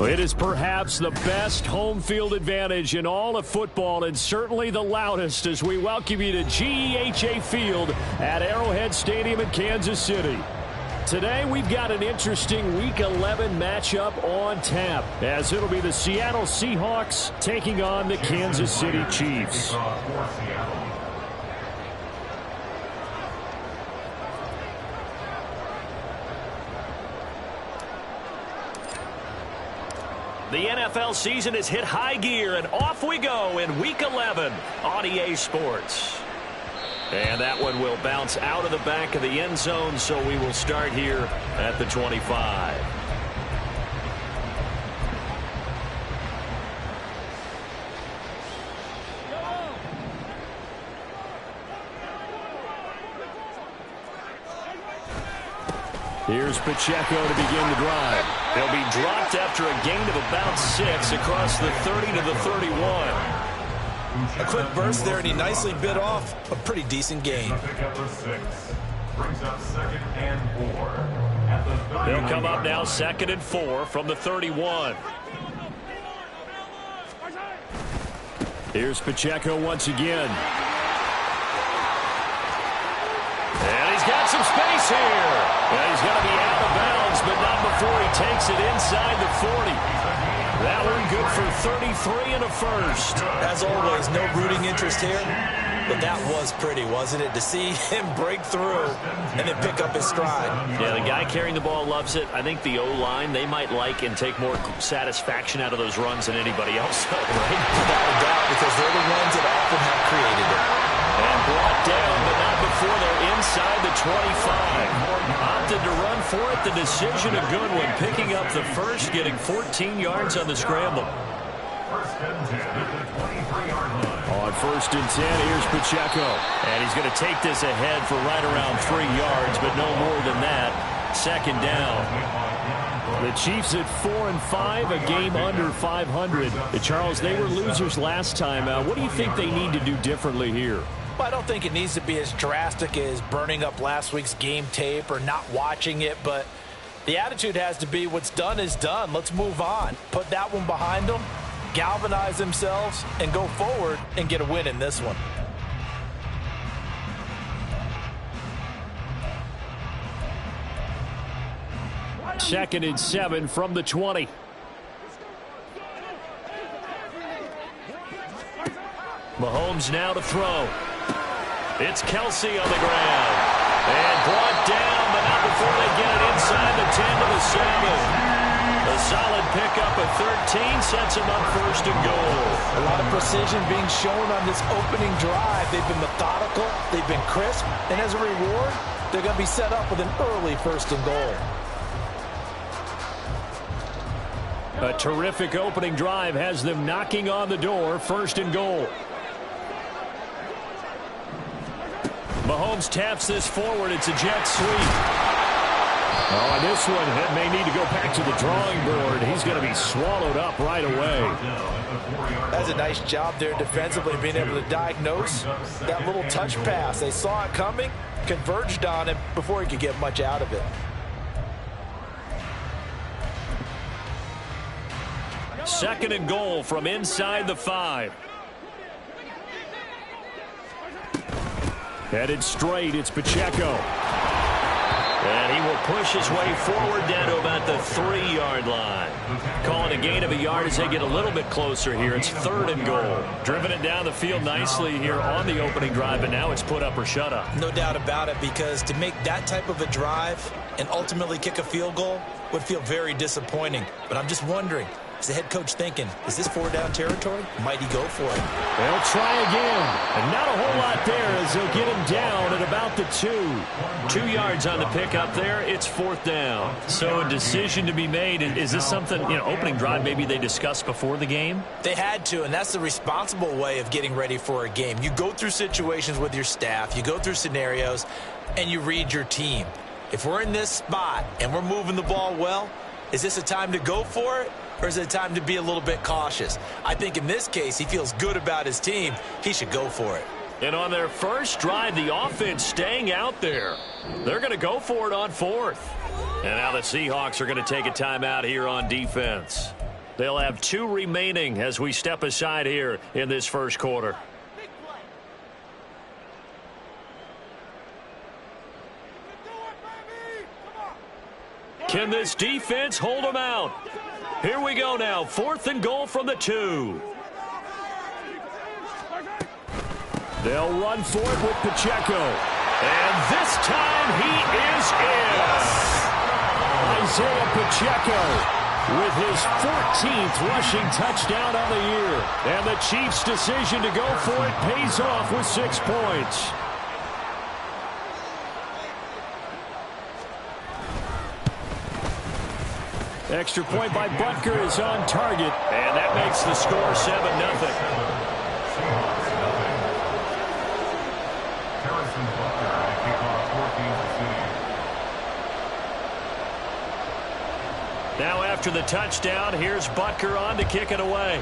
It is perhaps the best home field advantage in all of football, and certainly the loudest, as we welcome you to GEHA Field at Arrowhead Stadium in Kansas City. Today we've got an interesting Week 11 matchup on tap, as it'll be the Seattle Seahawks taking on the Kansas City Chiefs. The NFL season has hit high gear, and off we go in Week 11 on EA Sports. And that one will bounce out of the back of the end zone, so we will start here at the 25. Here's Pacheco to begin the drive. He'll be dropped after a gain of about 6 across the 30 to the 31. A quick burst there, and he nicely bit off a pretty decent gain. They'll come up now 2nd and 4 from the 31. Here's Pacheco once again. And he's got some space here. And he's going to be out of bounds, but not before he takes it inside the 40. That one good for 33 and a first. As always, no rooting interest here, but that was pretty, wasn't it? To see him break through and then pick up his stride. Yeah, the guy carrying the ball loves it. I think the O-line, they might like and take more satisfaction out of those runs than anybody else, right? Without a doubt, because they're the ones that often have created it. And brought down, but not before they're inside the 25. Opted to run for it. The decision a good one. Picking up the first, getting 14 yards on the scramble. On 1st and 10, here's Pacheco. And he's going to take this ahead for right around 3 yards, but no more than that. 2nd down. The Chiefs at 4-5, a game under 500. Charles, they were losers last time. What do you think they need to do differently here? Well, I don't think it needs to be as drastic as burning up last week's game tape or not watching it, but the attitude has to be what's done is done. Let's move on. Put that one behind them, galvanize themselves, and go forward and get a win in this one. Second and 7 from the 20. Mahomes now to throw. It's Kelsey on the ground. And brought down, but not before they get it inside the 10 to the 7. A solid pickup at 13 sets him up 1st and goal. A lot of precision being shown on this opening drive. They've been methodical, they've been crisp, and as a reward, they're going to be set up with an early 1st and goal. A terrific opening drive has them knocking on the door. 1st and goal. Mahomes taps this forward. It's a jet sweep. Oh, and this one may need to go back to the drawing board. He's going to be swallowed up right away. That's a nice job there defensively, being able to diagnose that little touch pass. They saw it coming, converged on him before he could get much out of it. Second and goal from inside the 5. Headed straight, it's Pacheco. And he will push his way forward down to about the 3-yard line. Calling a gain of a yard as they get a little bit closer here. It's 3rd and goal. Driven it down the field nicely here on the opening drive, but now it's put up or shut up. No doubt about it, because to make that type of a drive and ultimately kick a field goal would feel very disappointing. But I'm just wondering, is the head coach thinking, is this 4-down territory? Might he go for it? They'll try again. And not a whole lot there as they'll get him down at about the 2. 2 yards on the pickup there. It's 4th down. So a decision to be made. Is this something, opening drive maybe they discussed before the game? They had to, and that's the responsible way of getting ready for a game. You go through situations with your staff. You go through scenarios, and you read your team. If we're in this spot and we're moving the ball well, is this a time to go for it? Or is it time to be a little bit cautious? I think in this case, he feels good about his team. He should go for it. And on their first drive, the offense staying out there. They're going to go for it on 4th. And now the Seahawks are going to take a timeout here on defense. They'll have 2 remaining as we step aside here in this first quarter. Can this defense hold them out? Here we go now. 4th and goal from the 2. They'll run for it with Pacheco. And this time he is in. Isaiah Pacheco with his 14th rushing touchdown on the year. And the Chiefs' decision to go for it pays off with 6 points. Extra point by Butker is on target, and that makes the score 7-0. Now after the touchdown, here's Butker on to kick it away.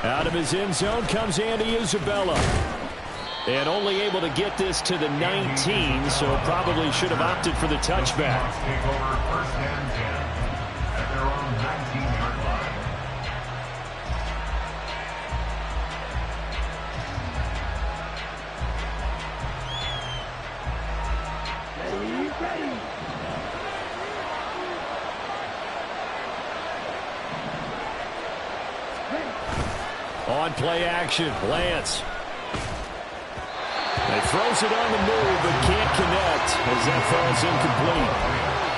Out of his end zone comes Andy Isabella. And only able to get this to the 19, so probably should have opted for the touchback. Take over 1st and 10 at their own 19-yard line. On play action, Lance. He throws it on the move, but can't connect as that falls incomplete.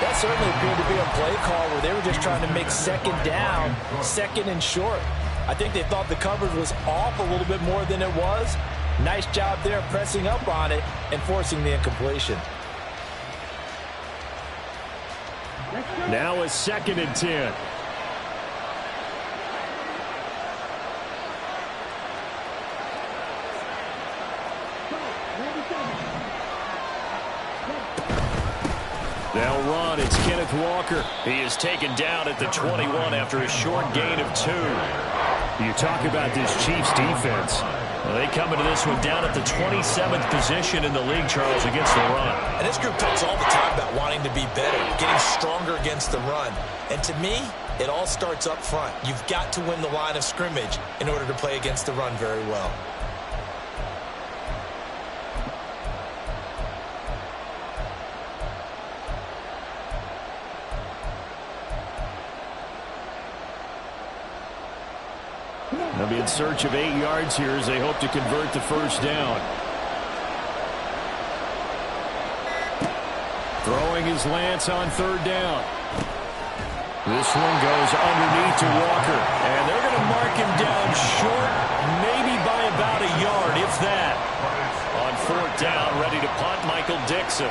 That certainly appeared to be a play call where they were just trying to make 2nd down, 2nd and short. I think they thought the coverage was off a little bit more than it was. Nice job there pressing up on it and forcing the incompletion. Now a 2nd and 10. They'll run. It's Kenneth Walker. He is taken down at the 21 after a short gain of 2. You talk about this Chiefs defense. Well, they come into this one down at the 27th position in the league, Charles, against the run. And this group talks all the time about wanting to be better, getting stronger against the run. And to me, it all starts up front. You've got to win the line of scrimmage in order to play against the run very well. They'll be in search of 8 yards here as they hope to convert the 1st down. Throwing his Lance on 3rd down. This one goes underneath to Walker. And they're going to mark him down short, maybe by about a yard, if that. On 4th down, ready to punt, Michael Dixon.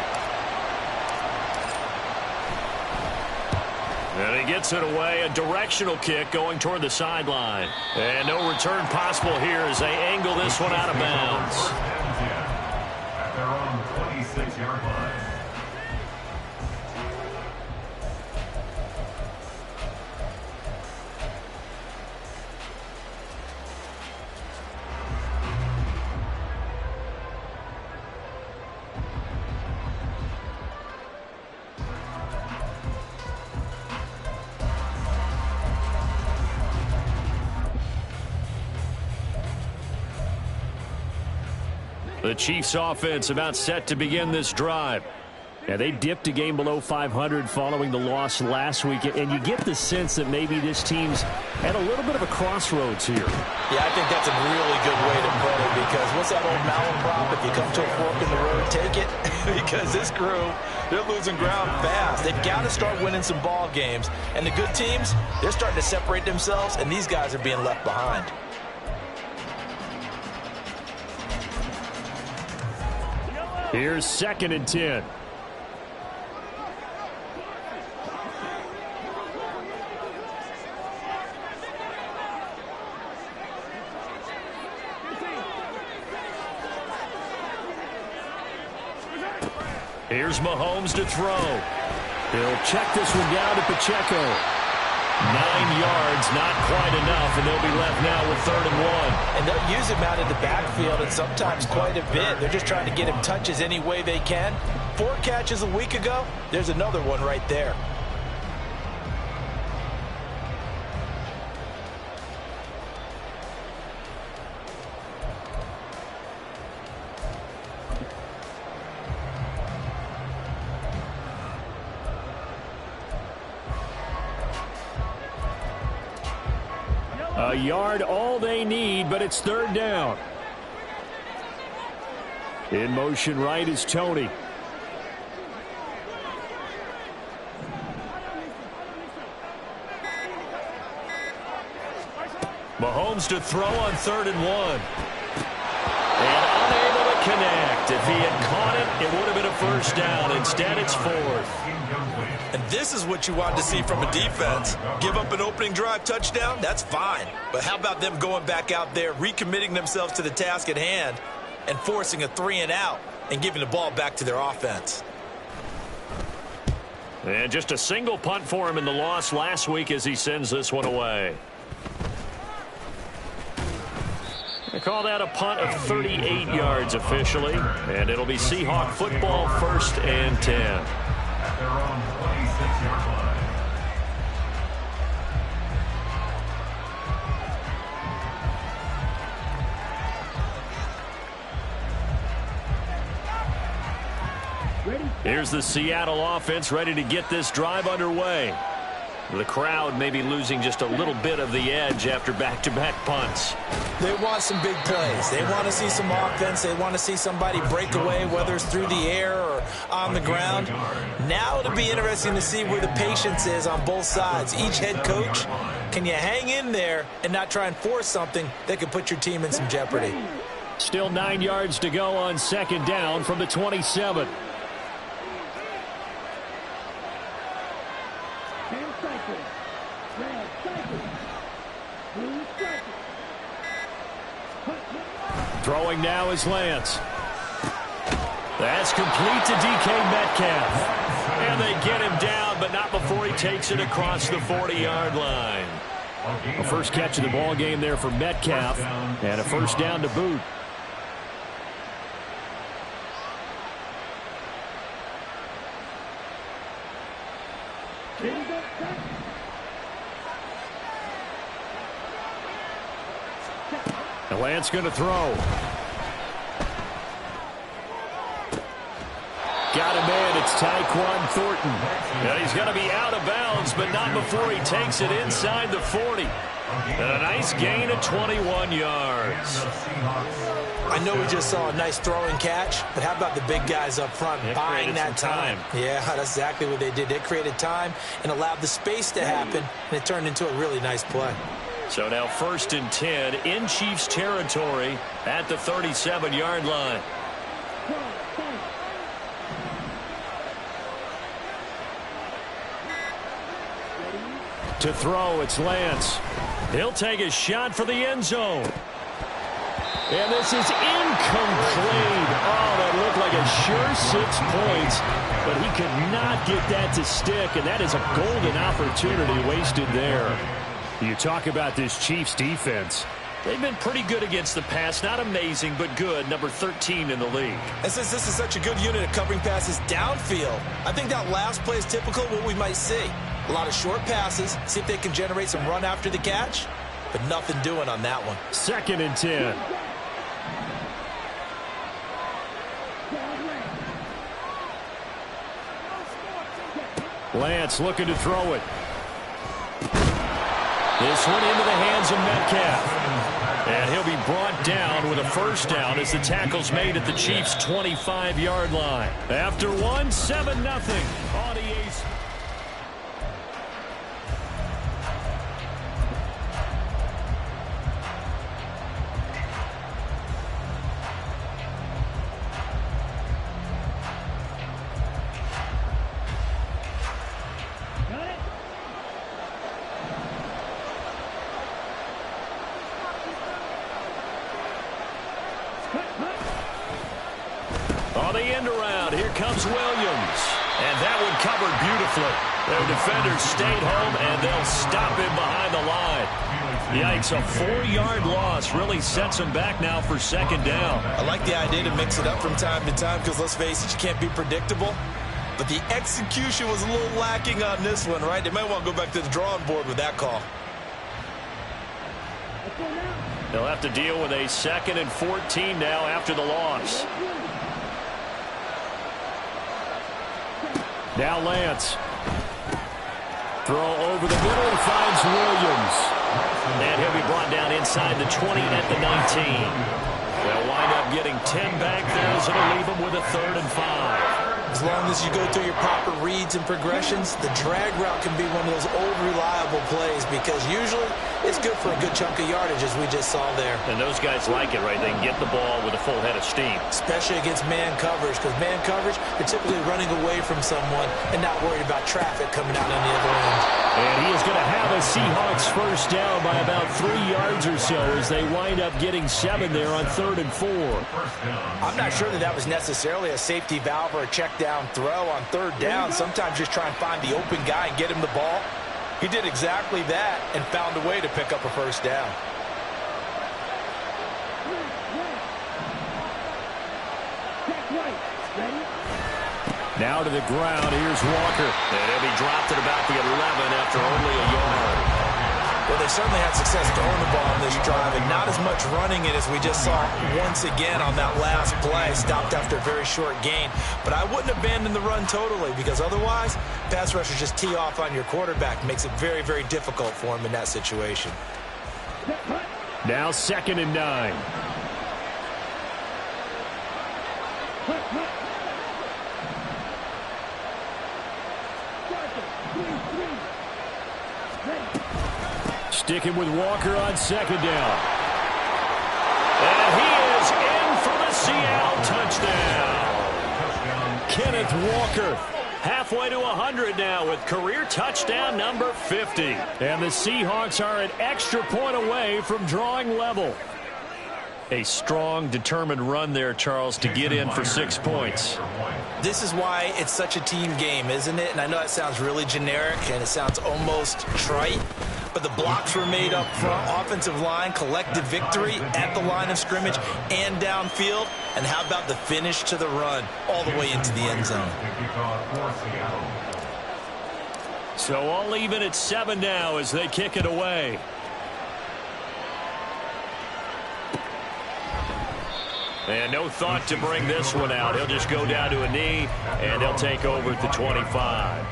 And he gets it away, a directional kick going toward the sideline. And no return possible here as they angle this one out of bounds. At their own 26-yard line. The Chiefs offense about set to begin this drive. Yeah, they dipped a game below 500 following the loss last week, and you get the sense that maybe this team's at a little bit of a crossroads here. Yeah, I think that's a really good way to put it, because what's that old malaprop? If you come to a fork in the road, take it. Because this crew, they're losing ground fast. They've got to start winning some ball games. And the good teams, they're starting to separate themselves, and these guys are being left behind. Here's 2nd and 10. Here's Mahomes to throw. He'll check this one down to Pacheco. 9 yards, not quite enough, and they'll be left now with 3rd and 1. And they'll use him out of the backfield, and sometimes quite a bit. They're just trying to get him touches any way they can. 4 catches a week ago. There's another one right there. A yard all they need, but it's 3rd down. In motion right is Tony. Mahomes to throw on 3rd and 1. And unable to connect. If he had caught it, it would have been a 1st down. Instead, it's 4th. And this is what you want to see from a defense. Give up an opening drive touchdown, that's fine. But how about them going back out there, recommitting themselves to the task at hand, and forcing a 3-and-out and giving the ball back to their offense? And just a single punt for him in the loss last week as he sends this one away. They call that a punt of 38 yards officially, and it'll be Seahawk football, 1st and 10. At their own 26-yard line. Here's the Seattle offense ready to get this drive underway. The crowd may be losing just a little bit of the edge after back-to-back punts. They want some big plays. They want to see some offense. They want to see somebody break away, whether it's through the air or on the ground. Now it'll be interesting to see where the patience is on both sides. Each head coach, can you hang in there and not try and force something that could put your team in some jeopardy? Still 9 yards to go on 2nd down from the 27. Throwing now is Lance. That's complete to DK Metcalf. And they get him down, but not before he takes it across the 40-yard line. A first catch of the ball game there for Metcalf, and a 1st down to boot. And Lance going to throw. Got a man, it's Tyquan Thornton. And he's going to be out of bounds, but not before he takes it inside the 40. And a nice gain of 21 yards. I know we just saw a nice throwing catch, but how about the big guys up front buying that time? Yeah, that's exactly what they did. They created time and allowed the space to happen, and it turned into a really nice play. So now 1st and 10 in Chiefs territory at the 37-yard line. To throw, it's Lance. He'll take a shot for the end zone. And this is incomplete. Oh, that looked like a sure 6 points, but he could not get that to stick, and that is a golden opportunity wasted there. You talk about this Chiefs defense. They've been pretty good against the pass. Not amazing, but good. Number 13 in the league. And since this is such a good unit of covering passes downfield, I think that last play is typical of what we might see. A lot of short passes, see if they can generate some run after the catch, but nothing doing on that one. 2nd and 10. Lance looking to throw it. This one into the hands of Metcalf. And he'll be brought down with a first down as the tackle's made at the Chiefs' 25-yard line. After one, 7-0. Audiace. On the end around, here comes Williams. And that one covered beautifully. Their defenders stayed home, and they'll stop him behind the line. Yikes, a 4-yard loss really sets them back now for second down. I like the idea to mix it up from time to time because, let's face it, you can't be predictable. But the execution was a little lacking on this one, right? They might want to go back to the drawing board with that call. They'll have to deal with a 2nd and 14 now after the loss. Now Lance. Throw over the middle and finds Williams. And he'll be brought down inside the 20 at the 19. They'll wind up getting 10 back there, so it'll leave them with a 3rd and 5. As long as you go through your proper reads and progressions, the drag route can be one of those old reliable plays because usually it's good for a good chunk of yardage, as we just saw there. And those guys like it, right? They can get the ball with a full head of steam. Especially against man coverage, because man coverage, they're typically running away from someone and not worried about traffic coming out on the other end. And he is going to have a Seahawks first down by about 3 yards or so as they wind up getting 7 there on 3rd and 4. I'm not sure that was necessarily a safety valve or a check down throw on 3rd down. Sometimes just try and find the open guy and get him the ball. He did exactly that and found a way to pick up a first down. Now to the ground. Here's Walker. And he'll be dropped at about the 11 after only a yard. Well, they certainly had success throwing the ball on this drive, and not as much running it as we just saw once again on that last play. Stopped after a very short gain. But I wouldn't abandon the run totally, because otherwise, pass rushers just tee off on your quarterback. Makes it very, very difficult for him in that situation. Now 2nd and 9. Sticking with Walker on 2nd down. And he is in for the Seattle touchdown. Kenneth Walker, halfway to 100 now with career touchdown number 50. And the Seahawks are an extra point away from drawing level. A strong, determined run there, Charles, to get in for 6 points. This is why it's such a team game, isn't it? And I know that sounds really generic and it sounds almost trite, but the blocks were made up front, offensive line, collective victory at the line of scrimmage and downfield. And how about the finish to the run all the way into the end zone? So all even at 7 now as they kick it away. And no thought to bring this one out. He'll just go down to a knee, and they'll take over at the 25.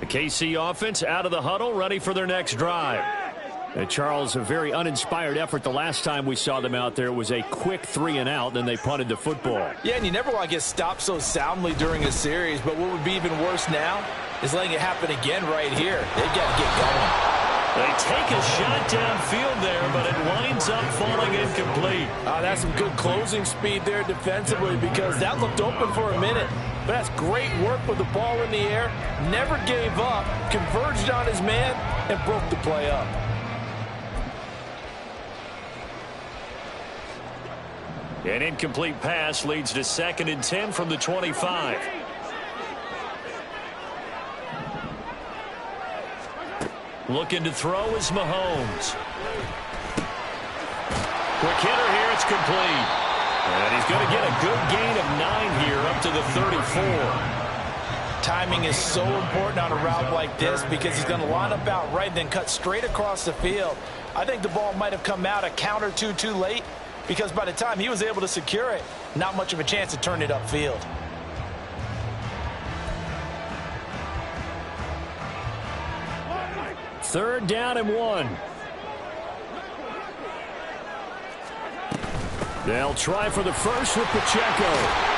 The KC offense out of the huddle, ready for their next drive. Charles, a very uninspired effort the last time we saw them out there. It was a quick 3 and out, then they punted the football. Yeah, and you never want to get stopped so soundly during a series, but what would be even worse now is letting it happen again right here. They've got to get going. They take a shot downfield there, but it winds up falling incomplete. That's some good closing speed there defensively because that looked open for a minute. But that's great work with the ball in the air. Never gave up, converged on his man, and broke the play up. An incomplete pass leads to 2nd and 10 from the 25. Looking to throw is Mahomes. Quick hitter here, it's complete. And he's going to get a good gain of 9 here up to the 34. Timing is so important on a route like this because he's going to line up out right and then cut straight across the field. I think the ball might have come out a count or two too late because by the time he was able to secure it, not much of a chance to turn it upfield. Third down and 1. They'll try for the first with Pacheco.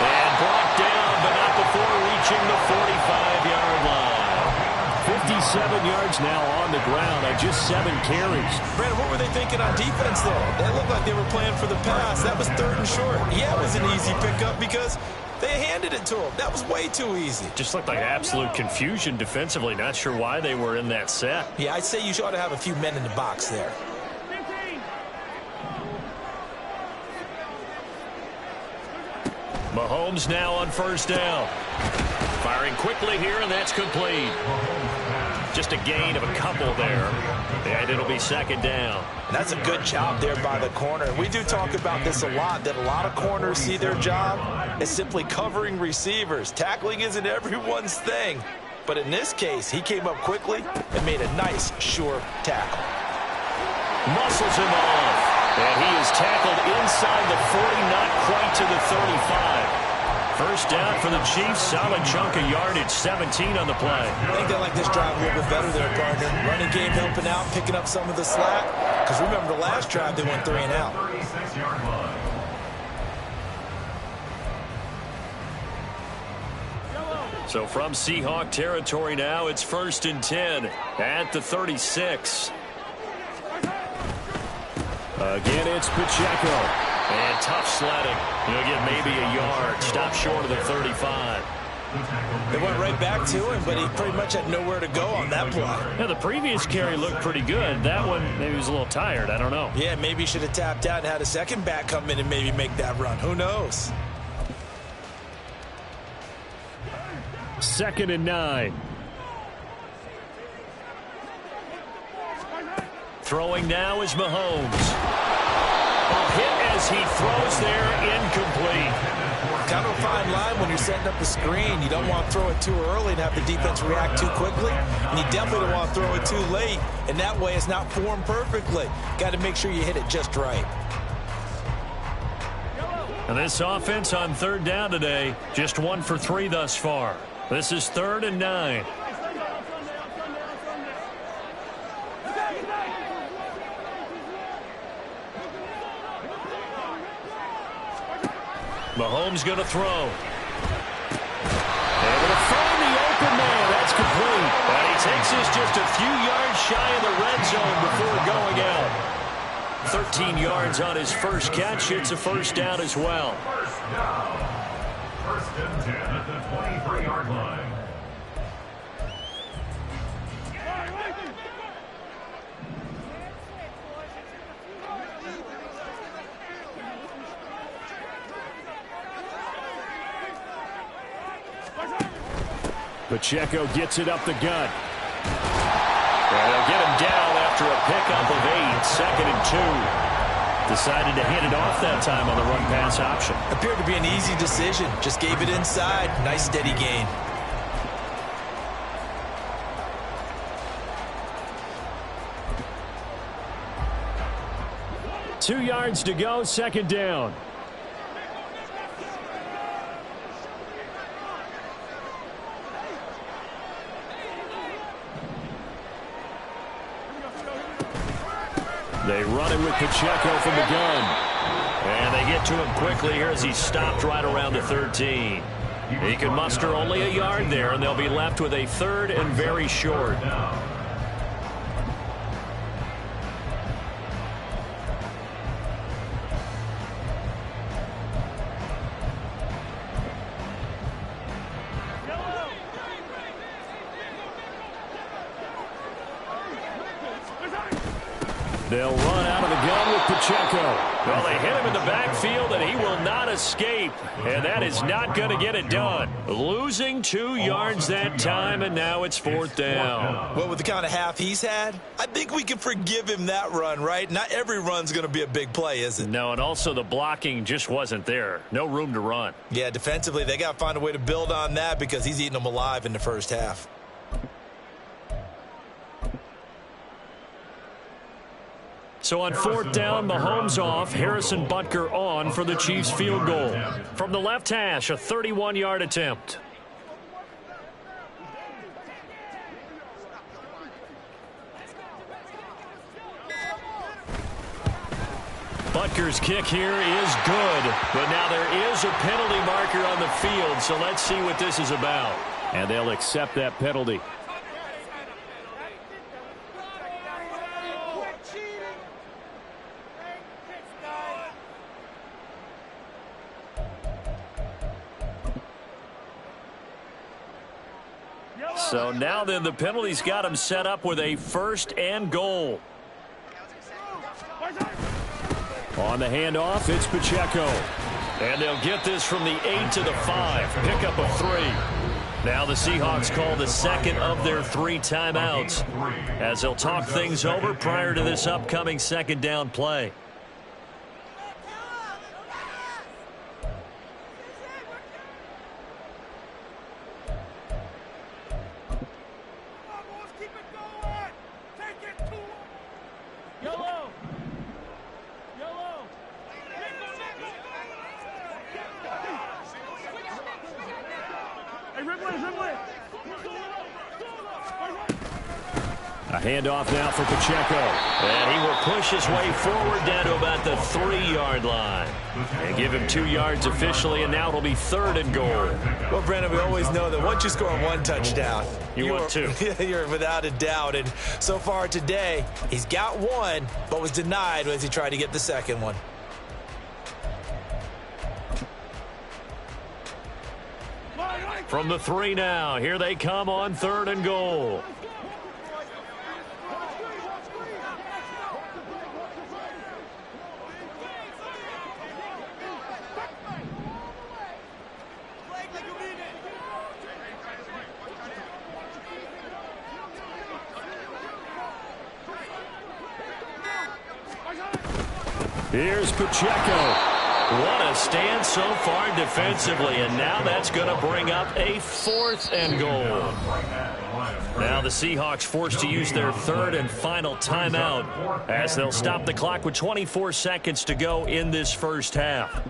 And brought down, but not before reaching the 45-yard line. 57 yards now on the ground on just 7 carries. Brandon, what were they thinking on defense there? They looked like they were playing for the pass. That was 3rd and short. Yeah, it was an easy pickup because they handed it to him. That was way too easy. Just looked like absolute confusion defensively. Not sure why they were in that set. Yeah, I'd say you ought to have a few men in the box there. Mahomes now on first down. Firing quickly here, and that's complete. Just a gain of a couple there. And it'll be 2nd down. And that's a good job there by the corner. We do talk about this a lot, that a lot of corners see their job as simply covering receivers. Tackling isn't everyone's thing. But in this case, he came up quickly and made a nice, sure tackle. Muscles him off. And he is tackled inside the 40, not quite to the 35. First down for the Chiefs. Solid chunk of yardage, 17 on the play. I think they like this drive a little bit better there, partner. Running game helping out, picking up some of the slack. Because remember, the last drive they went 3 and out. So from Seahawk territory now, it's 1st and 10 at the 36. Again, it's Pacheco. And tough sledding. He'll get maybe a yard. Stop short of the 35. They went right back to him, but he pretty much had nowhere to go on that play. Yeah, the previous carry looked pretty good. That one, maybe he was a little tired. I don't know. Yeah, maybe he should have tapped out and had a second back come in and maybe make that run. Who knows? 2nd and 9. Throwing now is Mahomes. A hit as he throws there, incomplete. Kind of a fine line when you're setting up a screen. You don't want to throw it too early and have the defense react too quickly. And you definitely don't want to throw it too late. And that way it's not formed perfectly. Got to make sure you hit it just right. And this offense on 3rd down today, just 1 for 3 thus far. This is 3rd and 9. Mahomes going to throw. Able to find the open man. That's complete. And he takes this just a few yards shy of the red zone before going out. 13 yards on his first catch. It's a first down as well. First down. 1st and 10 at the 23-yard line. Pacheco gets it up the gut. And they'll get him down after a pickup of 8. 2nd and 2. Decided to hand it off that time on the run-pass option. Appeared to be an easy decision. Just gave it inside. Nice steady gain. Two yards to go, 2nd down. They run it with Pacheco from the gun. And they get to him quickly here as he's stopped right around the 13. He can muster only a yard there, and they'll be left with a 3rd and very short. They'll run out of the gun with Pacheco. Well, they hit him in the backfield, and he will not escape. And that is not going to get it done. Losing 2 yards that time, and now it's 4th down. Well, with the kind of half he's had, I think we can forgive him that run, right? Not every run's going to be a big play, is it? No, and also the blocking just wasn't there. No room to run. Yeah, defensively, they got to find a way to build on that because he's eating them alive in the first half. So on 4th down, Mahomes off, Harrison Butker on for the Chiefs field goal. From the left hash, a 31-yard attempt. Butker's kick here is good, but now there is a penalty marker on the field, so let's see what this is about. And they'll accept that penalty. So now then the penalty's got him set up with a 1st and goal. On the handoff, it's Pacheco. And they'll get this from the 8 to the 5. Pickup of 3. Now the Seahawks call the second of their 3 timeouts as they'll talk things over prior to this upcoming 2nd down play. A handoff now for Pacheco. And he will push his way forward down to about the 3-yard line. And give him 2 yards officially, and now it'll be 3rd and goal. Well, Brandon, we always know that once you score 1 touchdown, you want 2. You're without a doubt. And so far today, he's got 1, but was denied as he tried to get the 2nd one. From the 3 now, here they come on 3rd and goal. Here's Pacheco. What a stand so far defensively, and now that's going to bring up a 4th and goal. Now the Seahawks forced to use their 3rd and final timeout as they'll stop the clock with 24 seconds to go in this first half.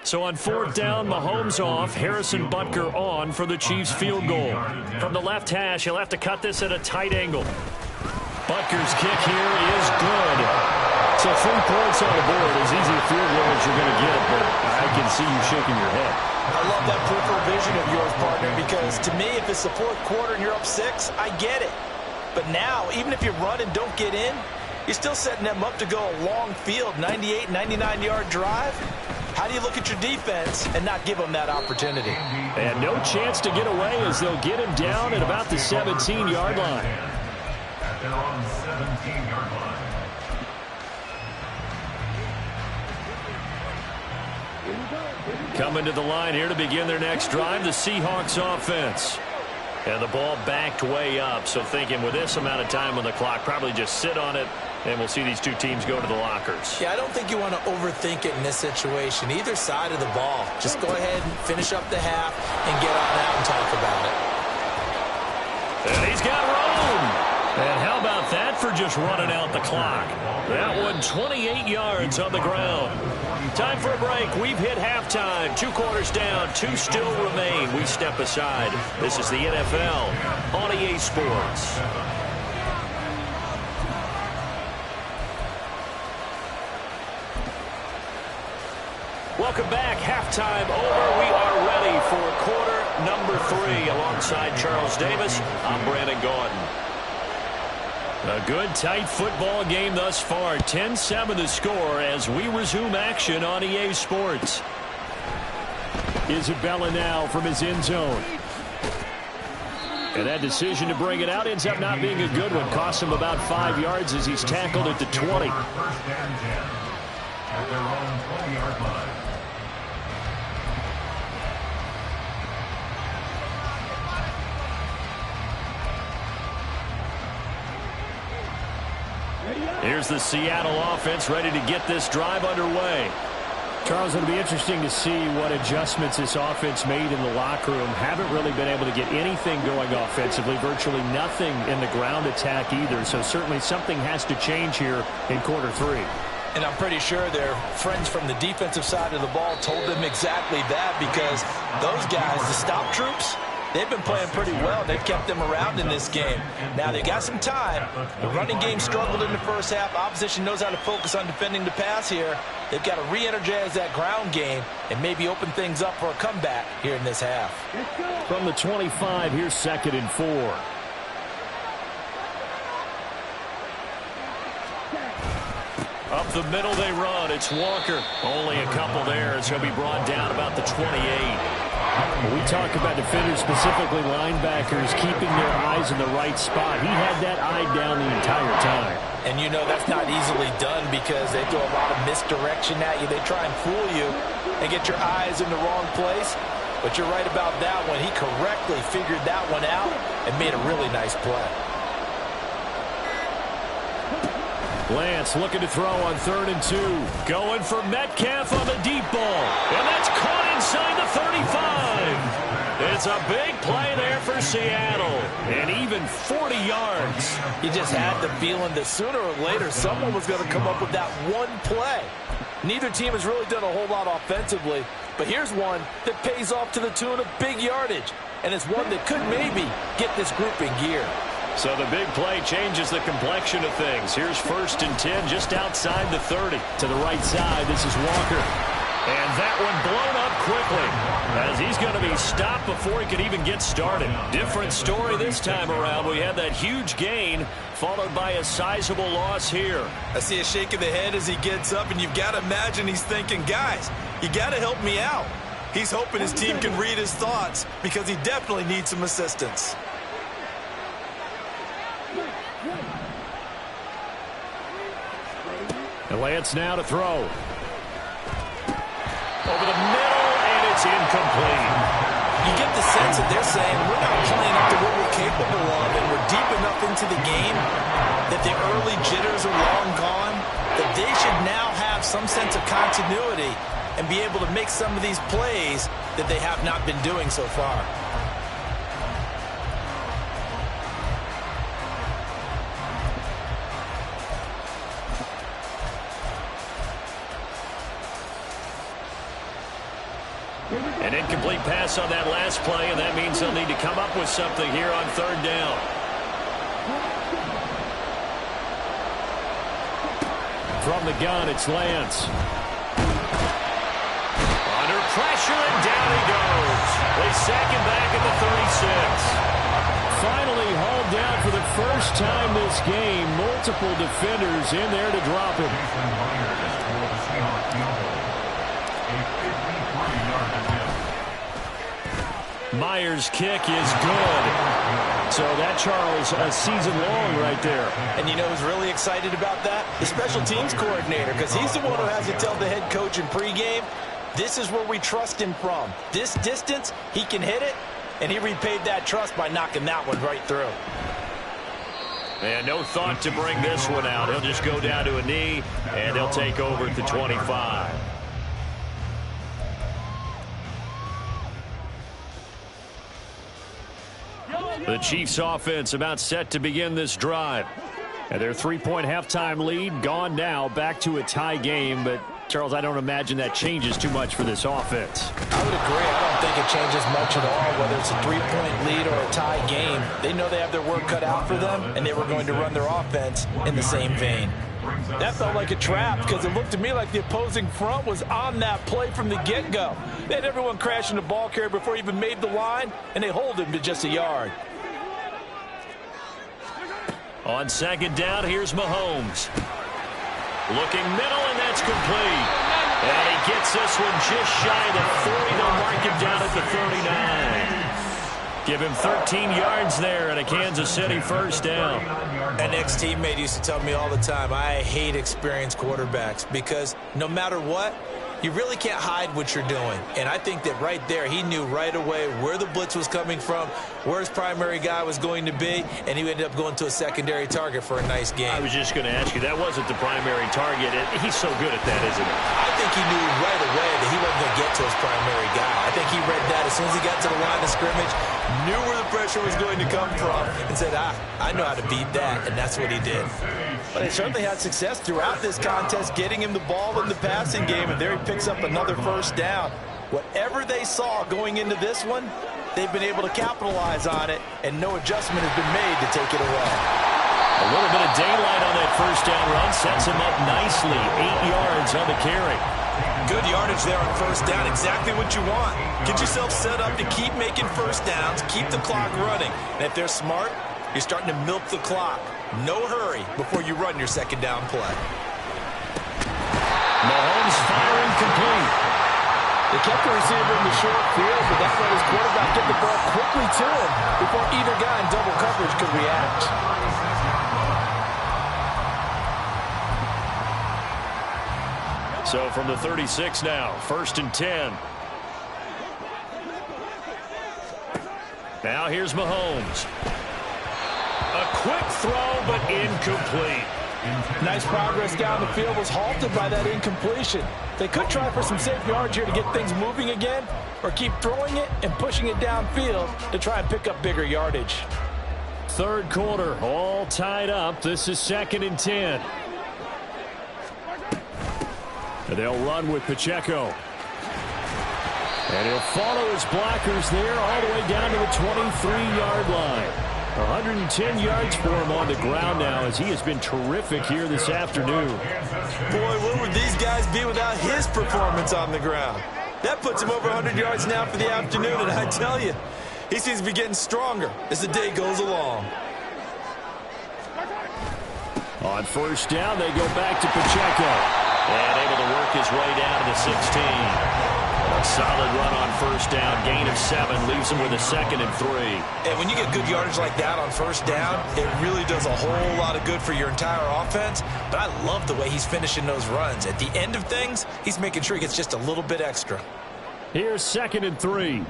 So on 4th down, Mahomes off, Harrison Butker on for the Chiefs field goal. From the left hash, he'll have to cut this at a tight angle. Butker's kick here is good. So 3 points on the board, as easy a field goal as you're going to get, but I can see you shaking your head. I love that peripheral vision of yours, partner, because to me, if it's the 4th quarter and you're up 6, I get it. But now, even if you run and don't get in, you're still setting them up to go a long field, 98, 99-yard drive. How do you look at your defense and not give them that opportunity? And no chance to get away as they'll get him down at about the 17-yard line. At their own 17-yard line. Coming to the line here to begin their next drive, the Seahawks offense. And the ball backed way up, so thinking with this amount of time on the clock, probably just sit on it, and we'll see these 2 teams go to the lockers. Yeah, I don't think you want to overthink it in this situation. Either side of the ball. Just go ahead and finish up the half and get on out and talk about it. And he's got room. And how about that for just running out the clock? That one 28 yards on the ground. Time for a break. We've hit halftime. 2 quarters down. 2 still remain. We step aside. This is the NFL on EA Sports. Welcome back. Halftime over. We are ready for quarter number 3. Alongside Charles Davis, I'm Brandon Gordon. A good, tight football game thus far. 10-7 the score as we resume action on EA Sports. Isabella now from his end zone. And that decision to bring it out ends up not being a good one. Costs him about 5 yards as he's tackled at the 20. First and 10 at their own 20-yard line. Here's the Seattle offense ready to get this drive underway. Charles, it'll be interesting to see what adjustments this offense made in the locker room. Haven't really been able to get anything going offensively, virtually nothing in the ground attack either. So certainly something has to change here in quarter 3. And I'm pretty sure their friends from the defensive side of the ball told them exactly that, because those guys, the stop troops, they've been playing pretty well. They've kept them around in this game. Now, they got some time. The running game struggled in the first half. Opposition knows how to focus on defending the pass here. They've got to re-energize that ground game and maybe open things up for a comeback here in this half. From the 25, here's 2nd and 4. Up the middle they run. It's Walker. Only a couple there as he'll be brought down about the 28. When we talk about defenders, specifically linebackers, keeping their eyes in the right spot. He had that eye down the entire time. And you know that's not easily done because they throw a lot of misdirection at you. They try and fool you and get your eyes in the wrong place. But you're right about that one. He correctly figured that one out and made a really nice play. Lance looking to throw on 3rd and 2. Going for Metcalf on the deep ball. And that's caught inside the 35. It's a big play there for Seattle. And even 40 yards. You just had the feeling that sooner or later someone was going to come up with that one play. Neither team has really done a whole lot offensively. But here's one that pays off to the tune of big yardage. And it's one that could maybe get this group in gear. So the big play changes the complexion of things. Here's 1st and 10 just outside the 30. To the right side, this is Walker. And that one blown up quickly as he's going to be stopped before he can even get started. Different story this time around. We have that huge gain followed by a sizable loss here. I see a shake of the head as he gets up, and you've got to imagine he's thinking, guys, you got to help me out. He's hoping his team can read his thoughts because he definitely needs some assistance. And Lance now to throw. Over the middle, and it's incomplete. You get the sense that they're saying we're not playing up to what we're capable of, and we're deep enough into the game that the early jitters are long gone, that they should now have some sense of continuity and be able to make some of these plays that they have not been doing so far. An incomplete pass on that last play, and that means they'll need to come up with something here on 3rd down. From the gun, it's Lance. Under pressure, and down he goes. They sack him back at the 36. Finally hauled down for the first time this game. Multiple defenders in there to drop him. Myers' kick is good. So that, Charles, a season long right there. And you know who's really excited about that? The special teams coordinator, because he's the one who has to tell the head coach in pregame, this is where we trust him from. This distance, he can hit it, and he repaid that trust by knocking that one right through. And no thought to bring this one out. He'll just go down to a knee, and they'll take over at the 25. The Chiefs offense about set to begin this drive. And their 3-point halftime lead gone now, back to a tie game. But, Charles, I don't imagine that changes too much for this offense. I would agree. I don't think it changes much at all, whether it's a 3-point lead or a tie game. They know they have their work cut out for them, and they were going to run their offense in the same vein. That felt like a trap because it looked to me like the opposing front was on that play from the get-go. They had everyone crashing the ball carrier before he even made the line, and they hold him to just a yard. On 2nd down, here's Mahomes. Looking middle, and that's complete. And he gets this one just shy of the 40. They'll mark him down at the 39. Give him 13 yards there and a Kansas City first down. An ex-teammate used to tell me all the time, I hate experienced quarterbacks because no matter what, you really can't hide what you're doing. And I think that right there, he knew right away where the blitz was coming from, where his primary guy was going to be, and he ended up going to a secondary target for a nice game. I was just going to ask you, that wasn't the primary target. He's so good at that, isn't he? I think he knew right away that he wasn't going to get to his primary guy. I think he read that as soon as he got to the line of scrimmage, knew where the pressure was going to come from, and said, I know how to beat that, and that's what he did. But they certainly had success throughout this contest, getting him the ball in the passing game, and there he picks up another first down. Whatever they saw going into this one, they've been able to capitalize on it, and no adjustment has been made to take it away. A little bit of daylight on that first down run sets him up nicely. 8 yards on the carry. Good yardage there on first down, exactly what you want. Get yourself set up to keep making first downs, keep the clock running. And if they're smart, you're starting to milk the clock. No hurry before you run your second down play. Mahomes firing complete. They kept the receiver in the short field, but that let his quarterback get the ball quickly to him before either guy in double coverage could react. So from the 36 now, 1st and 10. Now here's Mahomes. A quick throw, but incomplete. Nice progress down the field, was halted by that incompletion. They could try for some safe yards here to get things moving again, or keep throwing it and pushing it downfield to try and pick up bigger yardage. Third quarter, all tied up. This is 2nd and 10. And they'll run with Pacheco. And he'll follow his blockers there all the way down to the 23-yard line. 110 yards for him on the ground now as he has been terrific here this afternoon. Boy, where would these guys be without his performance on the ground? That puts him over 100 yards now for the afternoon, and I tell you, he seems to be getting stronger as the day goes along. On first down, they go back to Pacheco. And able to work his way down to the 16. A solid run on first down. Gain of 7 leaves him with a 2nd and 3. And when you get good yardage like that on first down, it really does a whole lot of good for your entire offense. But I love the way he's finishing those runs. At the end of things, he's making sure he gets just a little bit extra. Here's 2nd and 3.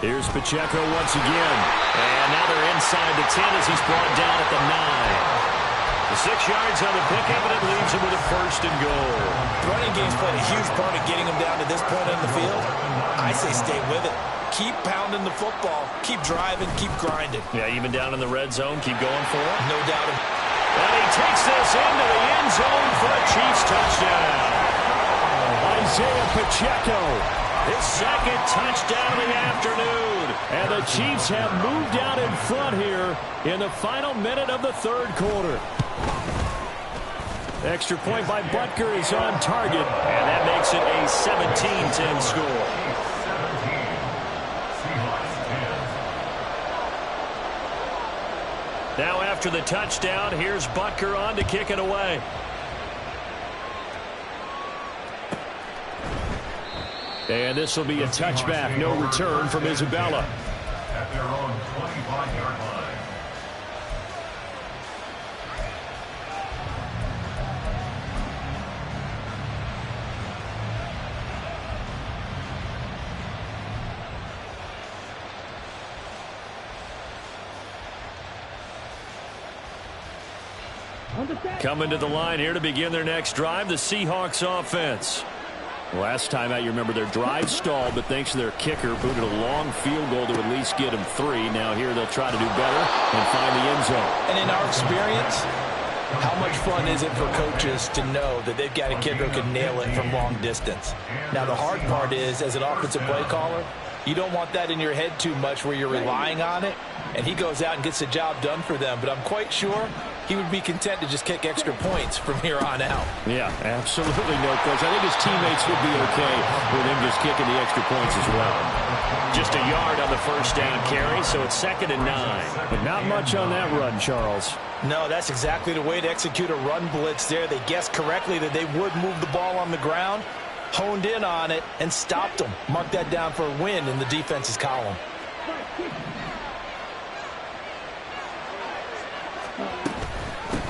Here's Pacheco once again. And now they're inside the 10 as he's brought down at the 9. The 6 yards on the pickup, and it leaves him with a 1st and goal. The running game's played a huge part in getting him down to this point in the field. I say stay with it. Keep pounding the football. Keep driving. Keep grinding. Yeah, even down in the red zone, keep going for it. No doubt. And he takes this into the end zone for a Chiefs touchdown. Isaiah Pacheco, his 2nd touchdown of the afternoon. And the Chiefs have moved out in front here in the final minute of the 3rd quarter. Extra point by Butker is on target, and that makes it a 17-10 score. Now after the touchdown, here's Butker on to kick it away. And this will be a touchback, no return from Isabella. At their own 25-yard line. Coming to the line here to begin their next drive, the Seahawks offense. Last time out, you remember their drive stalled, but thanks to their kicker, booted a long field goal to at least get them 3. Now here they'll try to do better and find the end zone. And in our experience, how much fun is it for coaches to know that they've got a kicker who can nail it from long distance? Now the hard part is, as an offensive play caller, you don't want that in your head too much where you're relying on it, and he goes out and gets the job done for them. But I'm quite sure he would be content to just kick extra points from here on out. Yeah, absolutely no question. I think his teammates would be okay with him just kicking the extra points as well. Just a yard on the first down carry, so it's 2nd and 9. But not much on that run, Charles. No, that's exactly the way to execute a run blitz there. They guessed correctly that they would move the ball on the ground. honed in on it, and stopped them. Mark that down for a win in the defense's column.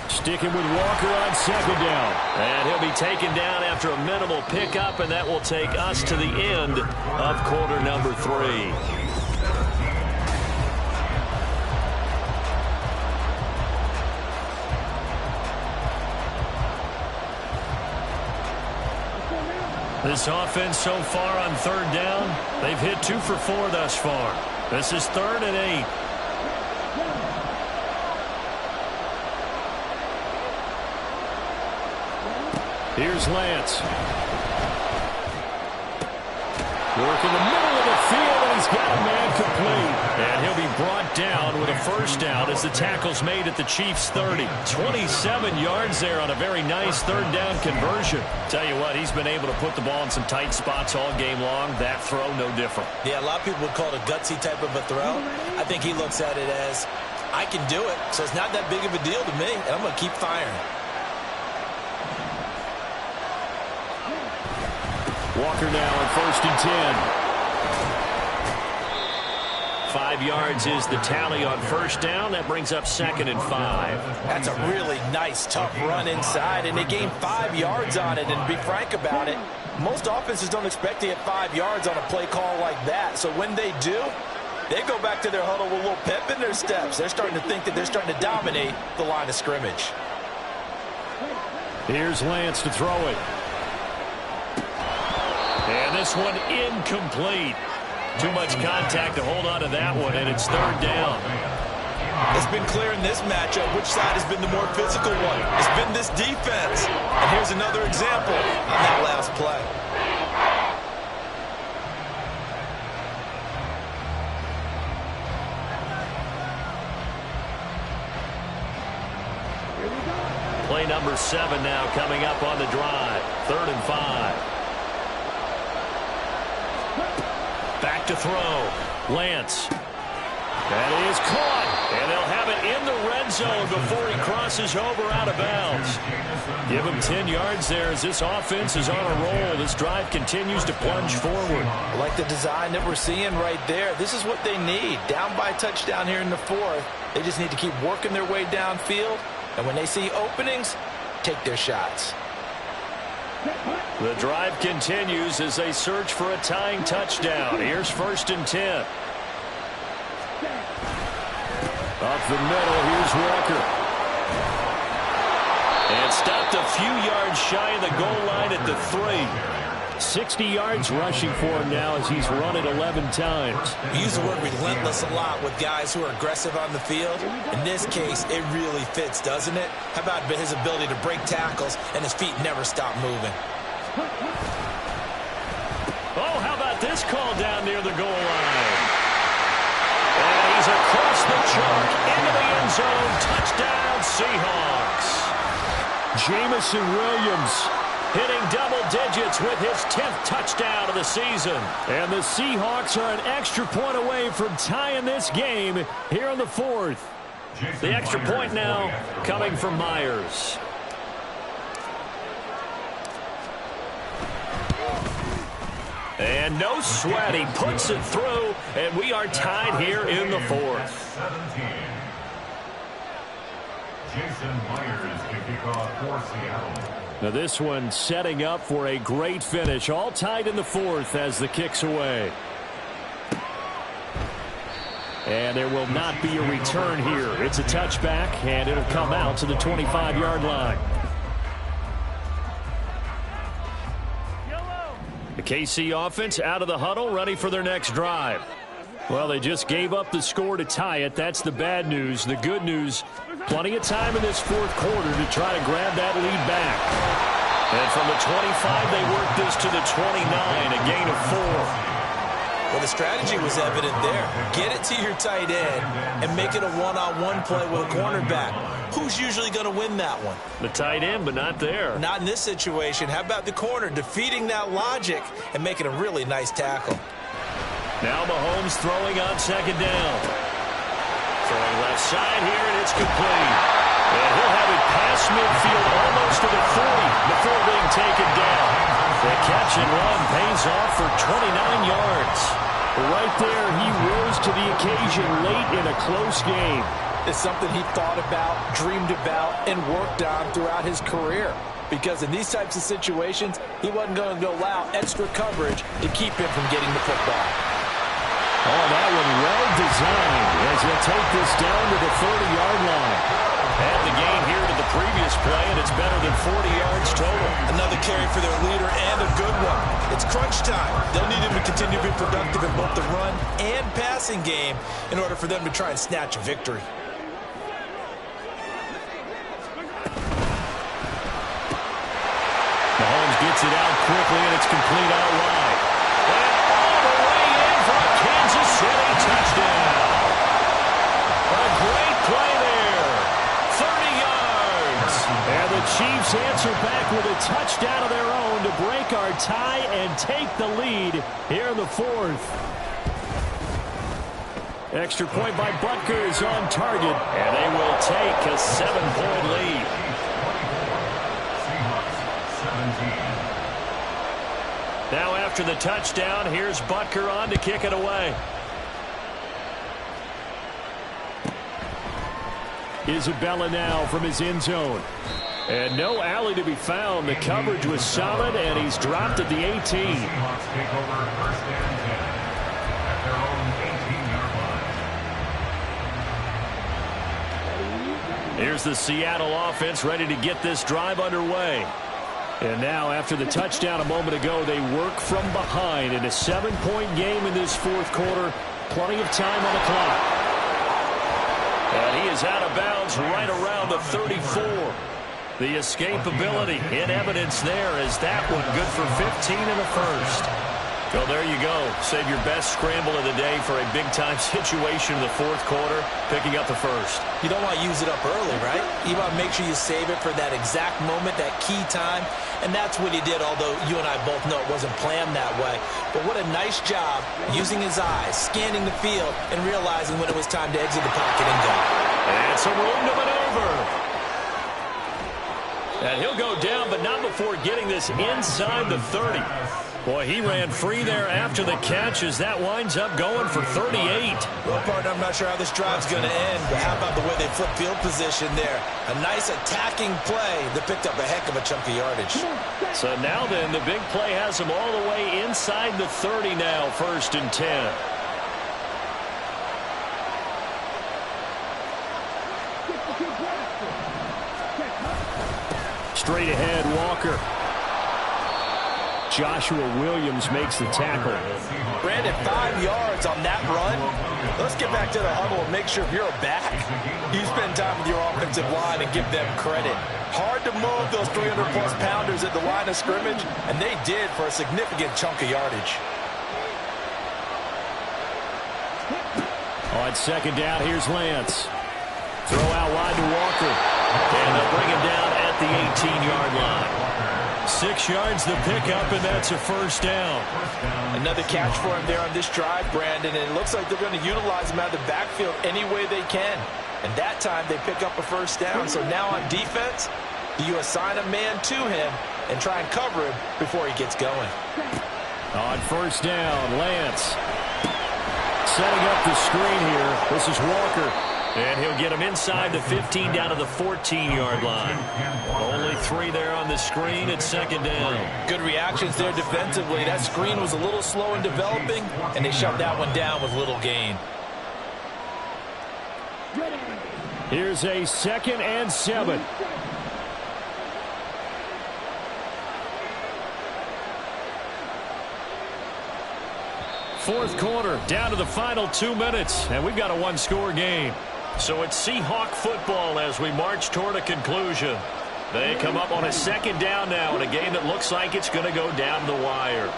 Sticking with Walker on second down. And he'll be taken down after a minimal pickup, and that will take us to the end of quarter number 3. This offense so far on third down, they've hit 2 for 4 thus far. This is 3rd and 8. Here's Lance. Working the middle of the field, and he's got a man complete. And he'll be brought down with a first down as the tackle's made at the Chiefs' 30. 27 yards there on a very nice third down conversion. Tell you what, he's been able to put the ball in some tight spots all game long. That throw, no different. Yeah, a lot of people would call it a gutsy type of a throw. I think he looks at it as, I can do it, so it's not that big of a deal to me, and I'm going to keep firing. Walker now on 1st and 10. 5 yards is the tally on first down. That brings up 2nd and 5. That's a really nice, tough run inside, and they gained 5 yards on it. And to be frank about it, most offenses don't expect to get 5 yards on a play call like that. So when they do, they go back to their huddle with a little pep in their steps. They're starting to think that they're starting to dominate the line of scrimmage. Here's Lance to throw it. And this one incomplete. Too much contact to hold on to that one, and it's 3rd down. It's been clear in this matchup which side has been the more physical one. It's been this defense. And here's another example on that last play. Play number 7 now coming up on the drive. 3rd and 5. Back to throw. Lance. That is caught. And they'll have it in the red zone before he crosses over out of bounds. Give him 10 yards there as this offense is on a roll. This drive continues to plunge forward. I like the design that we're seeing right there. This is what they need. Down by a touchdown here in the 4th. They just need to keep working their way downfield. And when they see openings, take their shots. The drive continues as they search for a tying touchdown. Here's 1st and 10. Up the middle, here's Walker. And stopped a few yards shy of the goal line at the 3. 60 yards rushing for him now as he's run it 11 times. We use the word relentless a lot with guys who are aggressive on the field. In this case, it really fits, doesn't it? How about his ability to break tackles and his feet never stop moving? Oh, how about this call down near the goal line? And he's across the chalk into the end zone. Touchdown, Seahawks. Jamison Williams hitting double digits with his 10th touchdown of the season. And the Seahawks are an extra point away from tying this game here in the 4th. The extra point now coming from Myers. And no sweat, he puts it through, and we are tied here in the 4th. Jason Myers to kick off for Seattle. Now this one setting up for a great finish. All tied in the 4th as the kick's away. And there will not be a return here. It's a touchback, and it'll come out to the 25-yard line. The KC offense out of the huddle, ready for their next drive. Well, they just gave up the score to tie it. That's the bad news. The good news, plenty of time in this 4th quarter to try to grab that lead back. And from the 25, they worked this to the 29, a gain of 4. Well, the strategy was evident there. Get it to your tight end and make it a one-on-one play with a cornerback. Who's usually going to win that one? The tight end, but not there. Not in this situation. How about the corner defeating that logic and making a really nice tackle? Now Mahomes throwing on 2nd down. Throwing left side here, and it's complete. And he'll have it past midfield almost to the 40 before being taken down. The catch play-action run pays off for 29 yards. Right there, he rose to the occasion late in a close game. It's something he thought about, dreamed about, and worked on throughout his career. Because in these types of situations, he wasn't going to allow extra coverage to keep him from getting the football. Oh, that one well designed as he'll take this down to the 30-yard line. And the gain here to the previous play, and it's better than 40 yards total. Another carry for their leader and a good one. It's crunch time. They'll need him to continue to be productive in both the run and passing game in order for them to try and snatch a victory. Mahomes gets it out quickly, and it's complete out wide. And all the way in for a Kansas City touchdown. A great play there. 30 yards. And the Chiefs answer back with a touchdown of their own to break our tie and take the lead here in the fourth. Extra point by Butker is on target, and they will take a 7-point lead. Now after the touchdown, here's Butker on to kick it away. Isabella now from his end zone. And no alley to be found. The coverage was solid, and he's dropped at the 18. Seahawks take over first and 10 at their own 18-yard line. Here's the Seattle offense ready to get this drive underway. And now, after the touchdown a moment ago, they work from behind in a 7-point game in this fourth quarter. Plenty of time on the clock. And he is out of bounds right around the 34. The escapability in evidence there as that one good for 15 in the first. Well, there you go. Save your best scramble of the day for a big-time situation in the fourth quarter, picking up the first. You don't want to use it up early, right? You want to make sure you save it for that exact moment, that key time. And that's what he did, although you and I both know it wasn't planned that way. But what a nice job using his eyes, scanning the field, and realizing when it was time to exit the pocket and go. And some room to maneuver. And he'll go down, but not before getting this inside the 30. Boy, he ran free there after the catch as that winds up going for 38. Well, partner, I'm not sure how this drive's going to end, but how about the way they flip field position there? A nice attacking play that picked up a heck of a chunk of yardage. So now then, the big play has him all the way inside the 30 now, 1st and 10. Straight ahead, Walker. Joshua Williams makes the tackle. Brandon, 5 yards on that run. Let's get back to the huddle and make sure if you're a back, you spend time with your offensive line and give them credit. Hard to move those 300-plus pounders at the line of scrimmage, and they did for a significant chunk of yardage. On second down, here's Lance. Throw out wide to Walker. And they'll bring him down at the 18-yard line. 6 yards the pickup, and that's a first down. Another catch for him there on this drive, Brandon, and it looks like they're going to utilize him out of the backfield any way they can. And that time they pick up a first down. So now on defense, do you assign a man to him and try and cover him before he gets going? On first down, Lance setting up the screen here. This is Walker. And he'll get him inside the 15 down to the 14-yard line. Only 3 there on the screen at second down. Good reactions there defensively. That screen was a little slow in developing, and they shut that one down with little gain. Here's a 2nd and 7. Fourth quarter, down to the final 2 minutes, and we've got a one-score game. So it's Seahawk football as we march toward a conclusion. They come up on a second down now in a game that looks like it's going to go down the wire.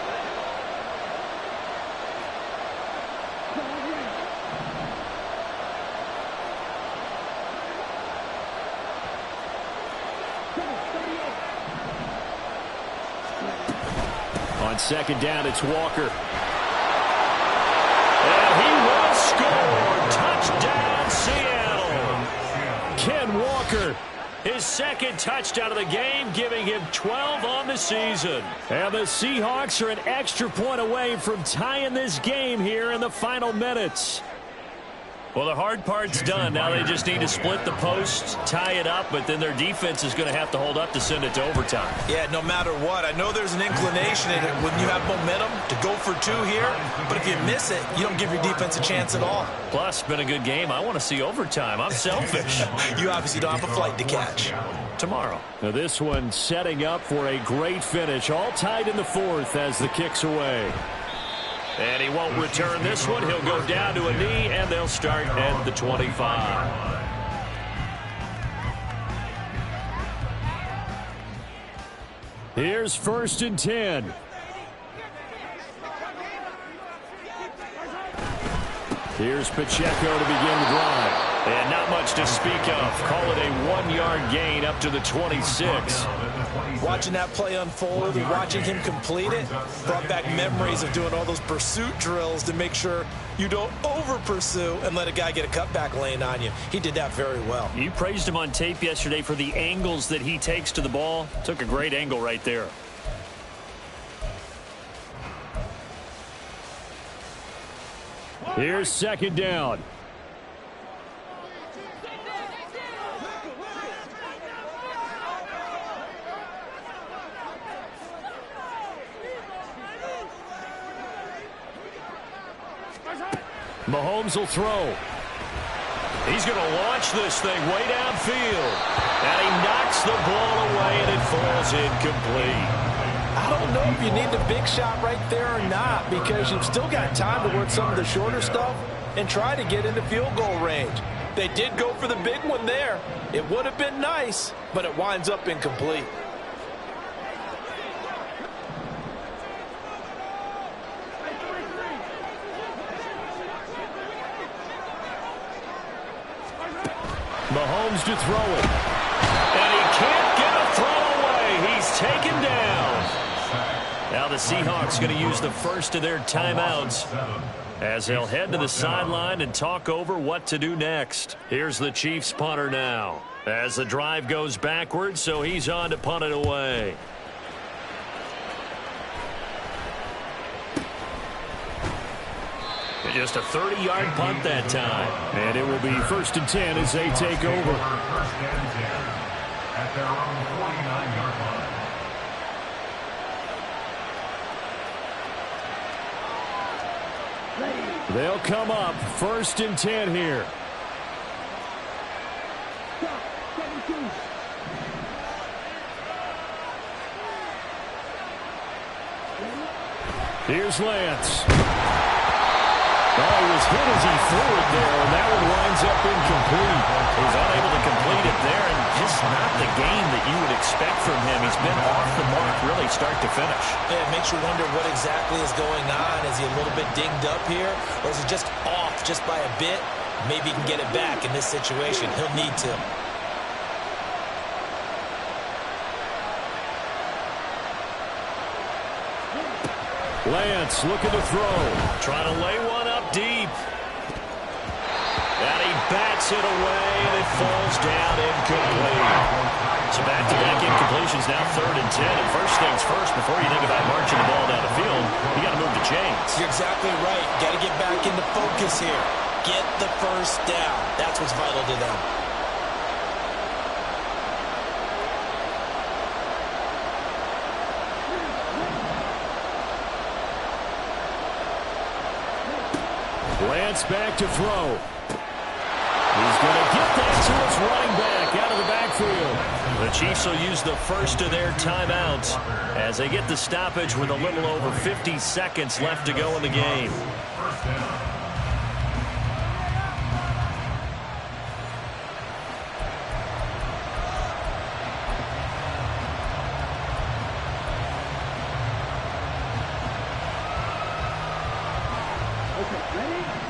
On second down, it's Walker. And he will score. Touchdown, Seattle. Ken Walker his second touchdown of the game, giving him 12 on the season. And the Seahawks are an extra point away from tying this game here in the final minutes. Well, the hard part's done. Now they just need to split the posts, tie it up, but then their defense is going to have to hold up to send it to overtime. Yeah, no matter what. I know there's an inclination in it when you have momentum to go for two here, but if you miss it, you don't give your defense a chance at all. Plus, it's been a good game. I want to see overtime. I'm selfish. You obviously don't have a flight to catch. Tomorrow. Now this one setting up for a great finish. All tied in the fourth as the kick's away. And he won't return this one. He'll go down to a knee, and they'll start at the 25. Here's 1st and 10. Here's Pacheco to begin the drive. And not much to speak of. Call it a 1-yard gain up to the 26. Watching that play unfold and watching him complete it brought back memories of doing all those pursuit drills to make sure you don't over-pursue and let a guy get a cutback lane on you. He did that very well. You praised him on tape yesterday for the angles that he takes to the ball. Took a great angle right there. Here's 2nd down. Mahomes will throw. He's going to launch this thing way downfield. And he knocks the ball away, and it falls incomplete. I don't know if you need the big shot right there or not, because you've still got time to work some of the shorter stuff and try to get into field goal range. They did go for the big one there. It would have been nice, but it winds up incomplete. Mahomes to throw it. And he can't get a throw away. He's taken down. Now the Seahawks going to use the first of their timeouts as they'll head to the sideline and talk over what to do next. Here's the Chiefs punter now as the drive goes backwards, so he's on to punt it away. Just a 30-yard punt that time. And it will be 1st and 10 as they take over. 1st and 10 at their own 49-yard line. They'll come up 1st and 10 here. Here's Lance. Oh, he was hit as he threw it there, and that one winds up incomplete. He's unable to complete it there, and just not the game that you would expect from him. He's been off the mark really start to finish. Yeah, it makes you wonder what exactly is going on. Is he a little bit dinged up here, or is he just off just by a bit? Maybe he can get it back in this situation. He'll need to. Lance looking to throw. Trying to lay one up deep. And he bats it away, and it falls down incomplete. So back-to-back incompletions, now 3rd and 10. And first things first, before you think about marching the ball down the field, you got to move the chains. You're exactly right. Got to get back into focus here. Get the first down. That's what's vital to them. Lance back to throw. He's going to get that to his running back out of the backfield. The Chiefs will use the first of their timeouts as they get the stoppage with a little over 50 seconds left to go in the game.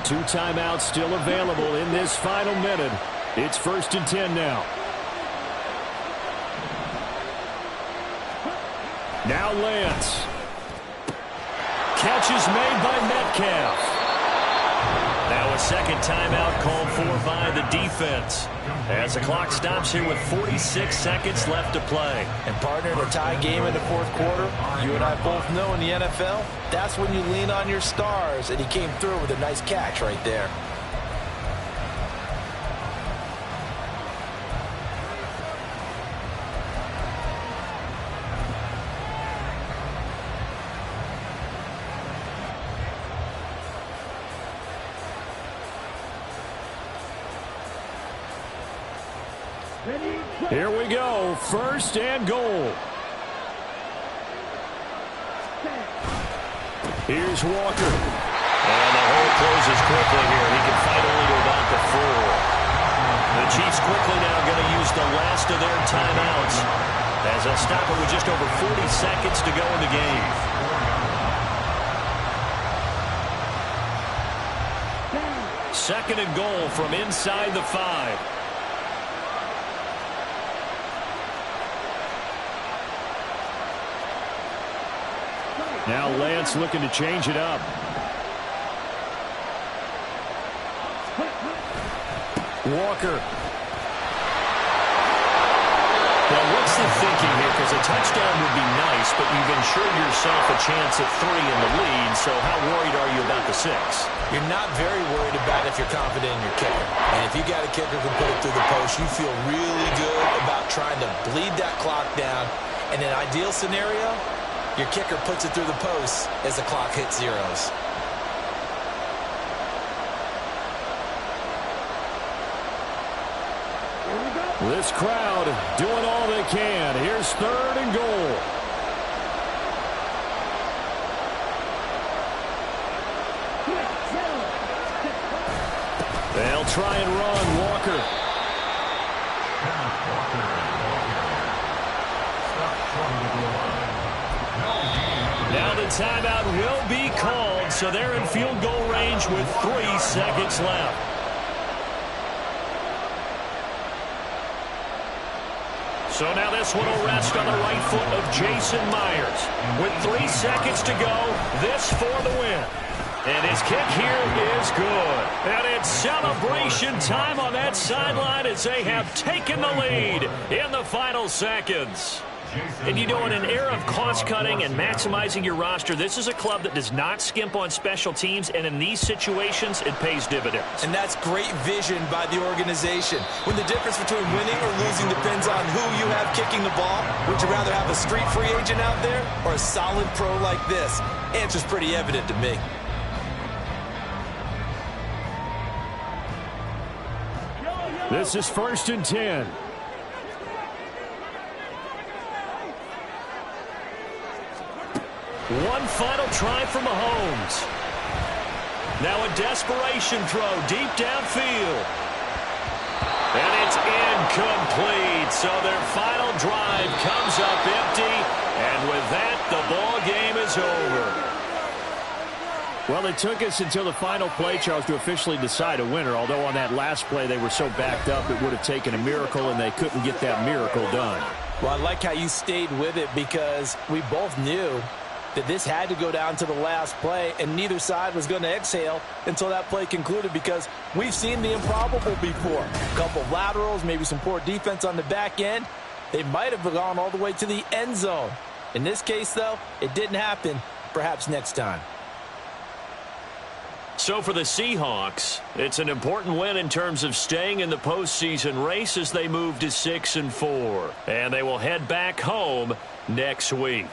2 timeouts still available in this final minute. It's 1st and 10 now. Now Lance. Catch is made by Metcalf. That a second timeout called for by the defense. As the clock stops here with 46 seconds left to play. And partner, in a tie game in the fourth quarter, you and I both know in the NFL, that's when you lean on your stars, and he came through with a nice catch right there. Here we go, first and goal. Here's Walker. And the hole closes quickly here. He can fight only to about the 4. The Chiefs quickly now going to use the last of their timeouts as they'll stop it with just over 40 seconds to go in the game. Second and goal from inside the 5. Now Lance looking to change it up. Walker. Now what's the thinking here? Because a touchdown would be nice, but you've ensured yourself a chance at 3 in the lead, so how worried are you about the 6? You're not very worried about it if you're confident in your kicker. And if you got a kicker who can put it through the post, you feel really good about trying to bleed that clock down. In an ideal scenario, your kicker puts it through the post as the clock hits zeros. This crowd doing all they can. Here's third and goal. They'll try and run Walker. Now the timeout will be called, so they're in field goal range with 3 seconds left. So now this one will rest on the right foot of Jason Myers. With 3 seconds to go, this for the win. And his kick here is good. And it's celebration time on that sideline as they have taken the lead in the final seconds. And you know, in an era of cost-cutting and maximizing your roster, this is a club that does not skimp on special teams, and in these situations, it pays dividends. And that's great vision by the organization. When the difference between winning or losing depends on who you have kicking the ball, would you rather have a street free agent out there or a solid pro like this? Answer's pretty evident to me. This is 1st and 10. One final try for Mahomes. Now a desperation throw deep downfield. And it's incomplete. So their final drive comes up empty. And with that, the ball game is over. Well, it took us until the final play, Charles, to officially decide a winner. Although on that last play they were so backed up, it would have taken a miracle, and they couldn't get that miracle done. Well, I like how you stayed with it because we both knew that this had to go down to the last play, and neither side was going to exhale until that play concluded because we've seen the improbable before. A couple of laterals, maybe some poor defense on the back end. They might have gone all the way to the end zone. In this case, though, it didn't happen. Perhaps next time. So for the Seahawks, it's an important win in terms of staying in the postseason race as they move to 6-4. And they will head back home next week.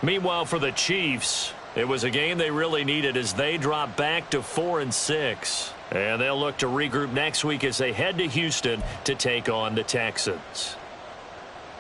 Meanwhile, for the Chiefs, it was a game they really needed as they drop back to 4-6. And they'll look to regroup next week as they head to Houston to take on the Texans.